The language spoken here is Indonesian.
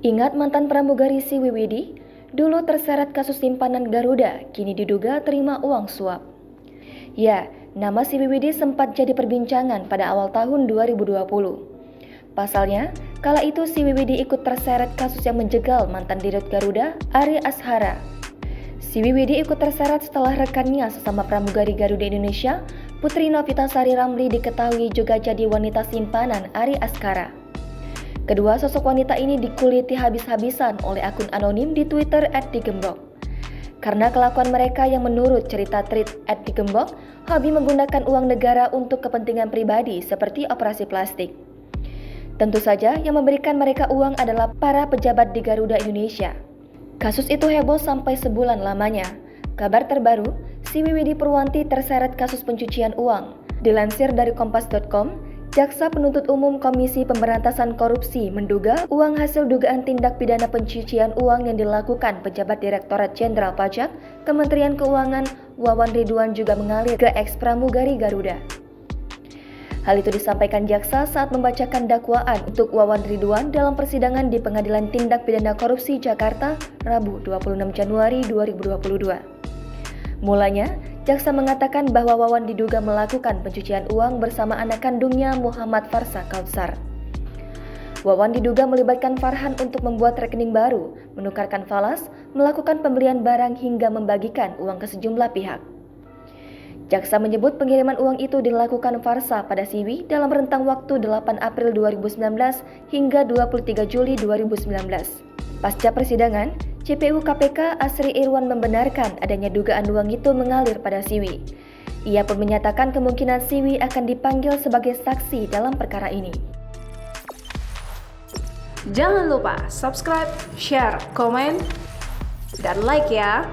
Ingat mantan pramugari si Wiwidi? Dulu terseret kasus simpanan Garuda, kini diduga terima uang suap. Ya, nama si Wiwidi sempat jadi perbincangan pada awal tahun 2020. Pasalnya, kala itu si Wiwidi ikut terseret kasus yang menjegal mantan Dirut Garuda, Ari Ashara. Si Wiwidi ikut terseret setelah rekannya sesama pramugari Garuda Indonesia, Putri Novitasari Ramli diketahui juga jadi wanita simpanan Ari Ashara. Kedua sosok wanita ini dikuliti habis-habisan oleh akun anonim di Twitter @digembok. Karena kelakuan mereka yang menurut cerita tweet @digembok, hobi menggunakan uang negara untuk kepentingan pribadi seperti operasi plastik. Tentu saja yang memberikan mereka uang adalah para pejabat di Garuda Indonesia. Kasus itu heboh sampai sebulan lamanya. Kabar terbaru, si Wiwidi Purwanti terseret kasus pencucian uang. Dilansir dari kompas.com, Jaksa Penuntut Umum Komisi Pemberantasan Korupsi menduga uang hasil dugaan tindak pidana pencucian uang yang dilakukan pejabat Direktorat Jenderal Pajak, Kementerian Keuangan, Wawan Ridwan juga mengalir ke eks-pramugari Garuda. Hal itu disampaikan jaksa saat membacakan dakwaan untuk Wawan Ridwan dalam persidangan di Pengadilan Tindak Pidana Korupsi Jakarta, Rabu 26 Januari 2022. Mulanya, jaksa mengatakan bahwa Wawan diduga melakukan pencucian uang bersama anak kandungnya Muhammad Farsa Kautsar. Wawan diduga melibatkan Farhan untuk membuat rekening baru, menukarkan falas, melakukan pembelian barang hingga membagikan uang ke sejumlah pihak. Jaksa menyebut pengiriman uang itu dilakukan Farsa pada Siwi dalam rentang waktu 8 April 2019 hingga 23 Juli 2019. Pasca persidangan, CPU KPK Asri Irwan membenarkan adanya dugaan uang itu mengalir pada Siwi. Ia pun menyatakan kemungkinan Siwi akan dipanggil sebagai saksi dalam perkara ini. Jangan lupa subscribe, share, komen, dan like ya!